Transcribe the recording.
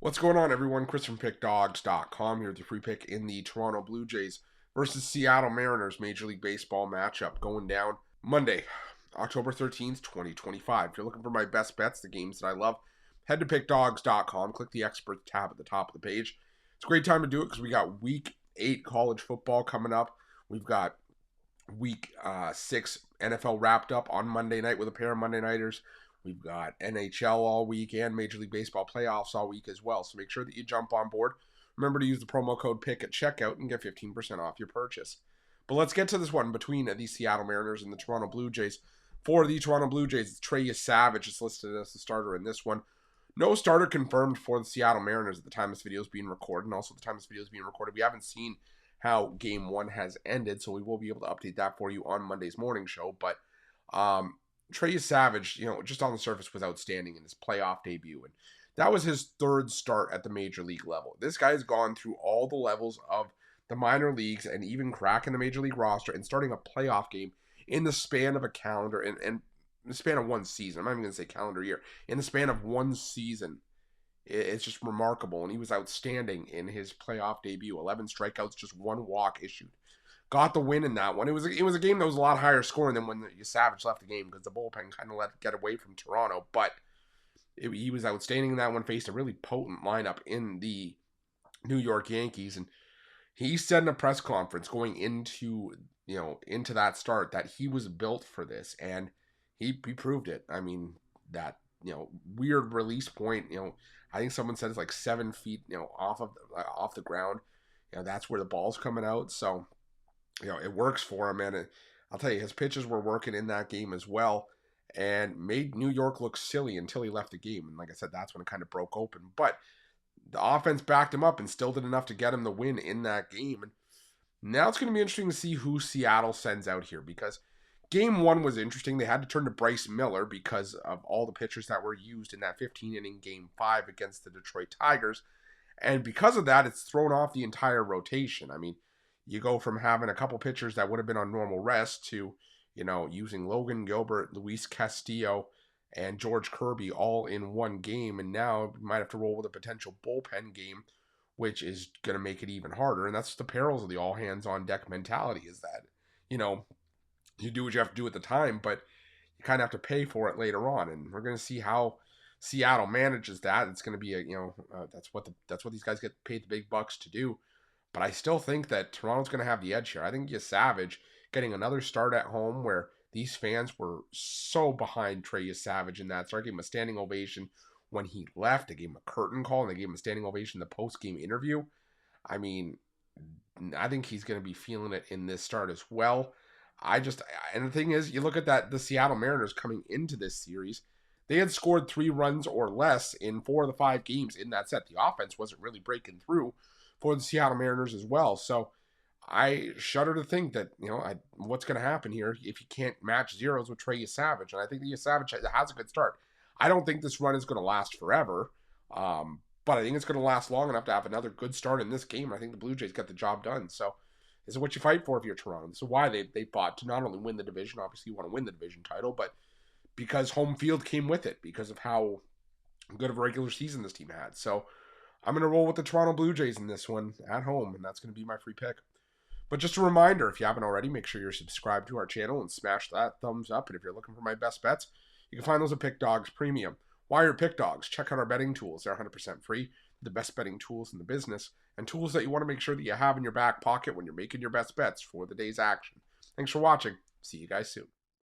What's going on, everyone? Chris from Pickdawgz.com here with your free pick in the Toronto Blue Jays versus Seattle Mariners Major League Baseball matchup going down Monday, October 13th, 2025. If you're looking for my best bets, the games that I love, head to Pickdawgz.com, click the Experts tab at the top of the page. It's a great time to do it because we got Week 8 college football coming up. We've got Week 6 NFL wrapped up on Monday night with a pair of Monday Nighters. We've got NHL all week and Major League Baseball playoffs all week as well. So make sure that you jump on board. Remember to use the promo code PICK at checkout and get 15% off your purchase. But let's get to this one between the Seattle Mariners and the Toronto Blue Jays. For the Toronto Blue Jays, Trey Savage is listed as the starter in this one. No starter confirmed for the Seattle Mariners at the time this video is being recorded. And also at the time this video is being recorded, we haven't seen how Game 1 has ended. So we will be able to update that for you on Monday's morning show. But Trey Savage, just on the surface was outstanding in his playoff debut. And that was his third start at the major league level. This guy has gone through all the levels of the minor leagues and even cracking the major league roster and starting a playoff game in the span of a calendar and in the span of one season. I'm not even going to say calendar year. In the span of one season. It's just remarkable. And he was outstanding in his playoff debut. 11 strikeouts, just one walk issued. Got the win in that one. It was a game that was a lot higher scoring than when Savage left the game because the bullpen kind of let it get away from Toronto. But he was outstanding in that one. Faced a really potent lineup in the New York Yankees, and he said in a press conference going into that start that he was built for this, and he proved it. I mean that weird release point. I think someone said it's like 7 feet off the ground. That's where the ball's coming out. So. It works for him, and I'll tell you, his pitches were working in that game as well, and made New York look silly until he left the game. And like I said, that's when it kind of broke open. But the offense backed him up and still did enough to get him the win in that game. And now it's going to be interesting to see who Seattle sends out here, because Game 1 was interesting. They had to turn to Bryce Miller because of all the pitchers that were used in that 15-inning Game 5 against the Detroit Tigers. And because of that, it's thrown off the entire rotation. I mean, you go from having a couple pitchers that would have been on normal rest to, using Logan Gilbert, Luis Castillo, and George Kirby all in one game. And now you might have to roll with a potential bullpen game, which is going to make it even harder. And that's the perils of the all hands on deck mentality, is that, you do what you have to do at the time, but you kind of have to pay for it later on. And we're going to see how Seattle manages that. It's going to be that's what these guys get paid the big bucks to do. But I still think that Toronto's going to have the edge here. I think Savage getting another start at home where these fans were so behind Trey Savage in that start. Gave him a standing ovation when he left. They gave him a curtain call, and they gave him a standing ovation in the post-game interview. I mean, I think he's going to be feeling it in this start as well. And the thing is, you look at the Seattle Mariners coming into this series, they had scored 3 runs or less in 4 of the 5 games in that set. The offense wasn't really breaking through for the Seattle Mariners as well. So I shudder to think that, what's going to happen here if you can't match zeros with Trey Savage. And I think that Savage has a good start. I don't think this run is going to last forever, but I think it's going to last long enough to have another good start in this game. I think the Blue Jays got the job done. So this is what you fight for if you're Toronto. This is why they fought to not only win the division, obviously you want to win the division title, but because home field came with it, because of how good of a regular season this team had. So I'm going to roll with the Toronto Blue Jays in this one at home, and that's going to be my free pick. But just a reminder, if you haven't already, make sure you're subscribed to our channel and smash that thumbs up. And if you're looking for my best bets, you can find those at Pickdawgz Premium. Why are Pickdawgz? Check out our betting tools. They're 100% free. The best betting tools in the business, and tools that you want to make sure that you have in your back pocket when you're making your best bets for the day's action. Thanks for watching. See you guys soon.